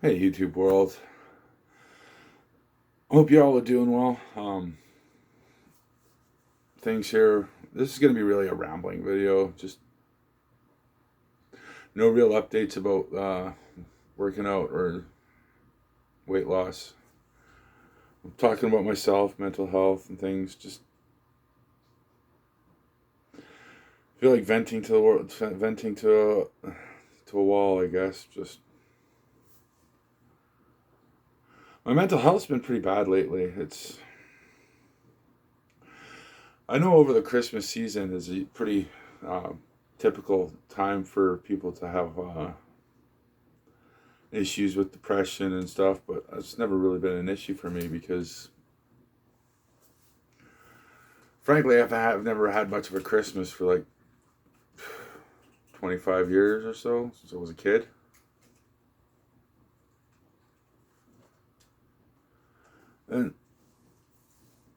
Hey, YouTube world. Hope you all are doing well. Things here. This is going to be really a rambling video. Just no real updates about working out or weight loss. I'm talking about myself, mental health, and things. Just feel like venting to the world, venting to a wall. I guess. Just my mental health's been pretty bad lately. I know over the Christmas season is a pretty uh, typical time for people to have issues with depression and stuff, but it's never really been an issue for me because, frankly, I've never had much of a Christmas for like 25 years or so since I was a kid. And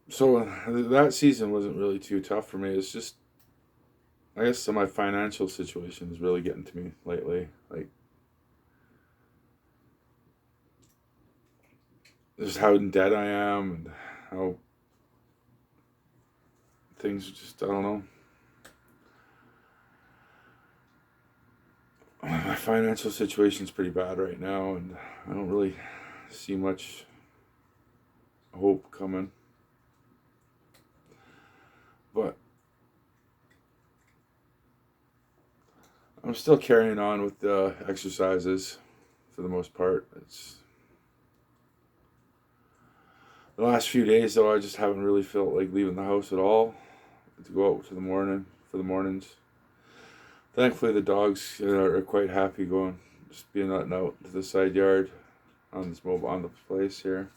so that season wasn't really too tough for me. It's just, I guess, my financial situation is really getting to me lately. Like, just how in debt I am and how things are just, I don't know. My financial situation's pretty bad right now, and I don't really see much hope coming. But I'm still carrying on with the exercises for the most part. It's the last few days though, I just haven't really felt like leaving the house at all to go out to the morning for the mornings. Thankfully, the dogs are quite happy going, just being letting out to the side yard on the place here,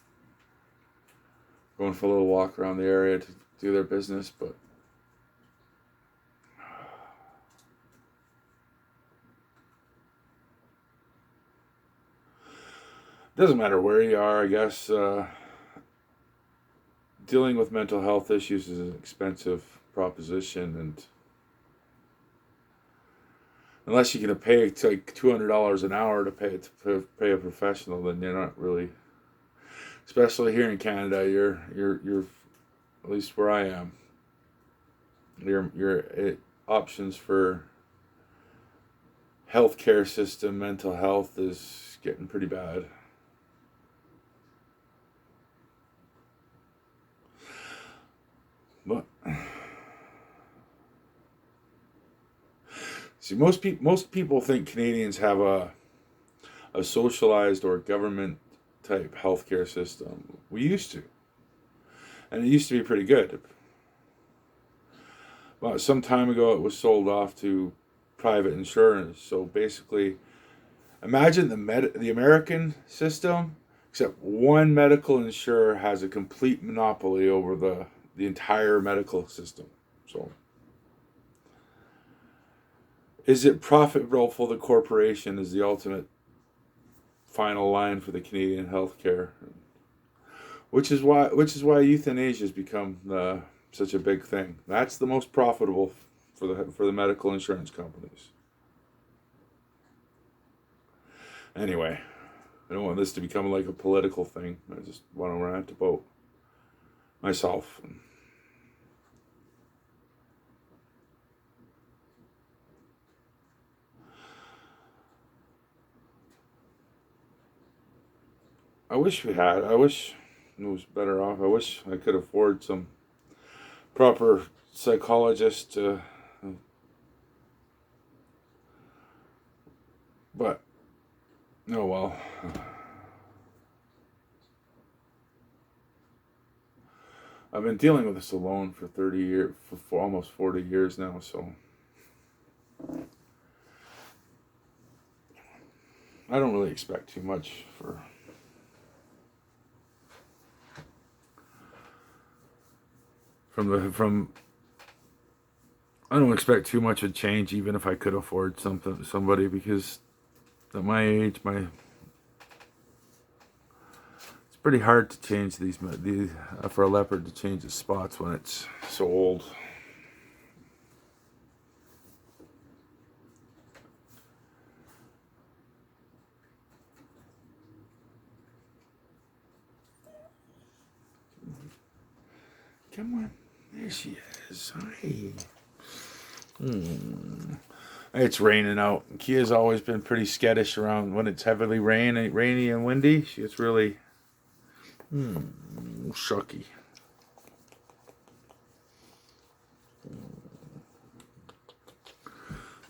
going for a little walk around the area to do their business. But it doesn't matter where you are, I guess. Dealing with mental health issues is an expensive proposition, and unless you can pay like $200 an hour to pay a professional, then you're not really. Especially here in Canada, you're at least where I am. Your options for healthcare system, mental health is getting pretty bad. But see, most people think Canadians have a socialized or government type healthcare system. We used to, and it used to be pretty good. But some time ago, it was sold off to private insurance. So basically, imagine the American system, except one medical insurer has a complete monopoly over the entire medical system. So, is it profitable for the corporation? Is the ultimate final line for the Canadian healthcare, which is why euthanasia has become such a big thing. That's the most profitable for the medical insurance companies. Anyway, I don't want this to become like a political thing. I just want to rant about myself. I wish we had. I wish it was better off. I wish I could afford some proper psychologist to. But oh well. I've been dealing with this alone for 30 years, for almost 40 years now. So I don't really expect too much from. I don't expect too much of change, even if I could afford somebody, because at my age, it's pretty hard to change these for a leopard to change its spots when it's so old. Come on. There she is. Hi. It's raining out. Kia's always been pretty skittish around when it's heavily rainy and windy. She gets really shucky.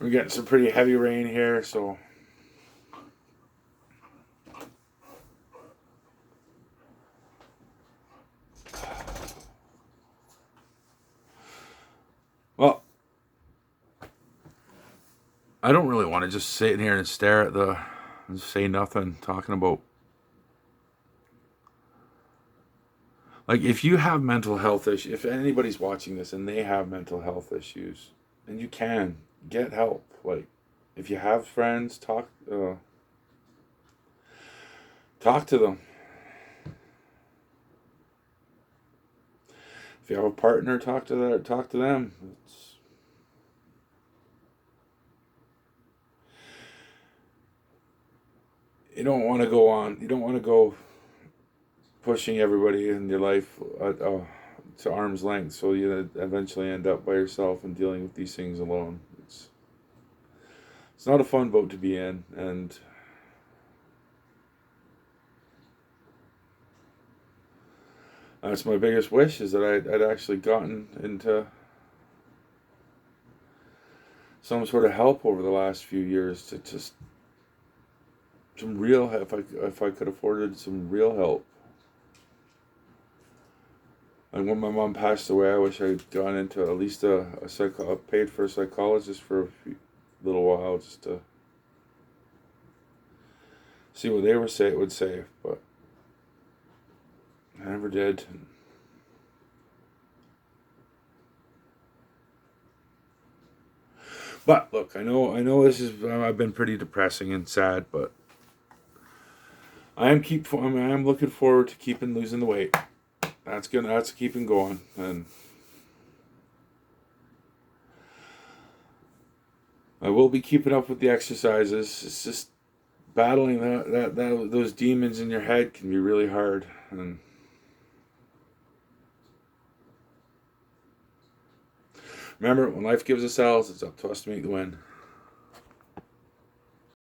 We're getting some pretty heavy rain here, so well, I don't really want to just sit in here and stare at and say nothing, talking about like if you have mental health issues, if anybody's watching this and they have mental health issues, then you can get help. Like if you have friends, talk to them. If you have a partner, talk to them. You don't want to go on. You don't want to go pushing everybody in your life to arm's length, so you eventually end up by yourself and dealing with these things alone. It's not a fun boat to be in, and that's my biggest wish, is that I'd actually gotten into some sort of help over the last few years, to just some real, if I could afford some real help. Like when my mom passed away, I wish I'd gone into at least paid for a psychologist for a little while, just to see what they would say, but I never did. But look, I know this is, I've been pretty depressing and sad, but I am looking forward to keeping losing the weight. That's keeping going, and I will be keeping up with the exercises. It's just battling those demons in your head can be really hard, and remember, when life gives us L's, it's up to us to make the win.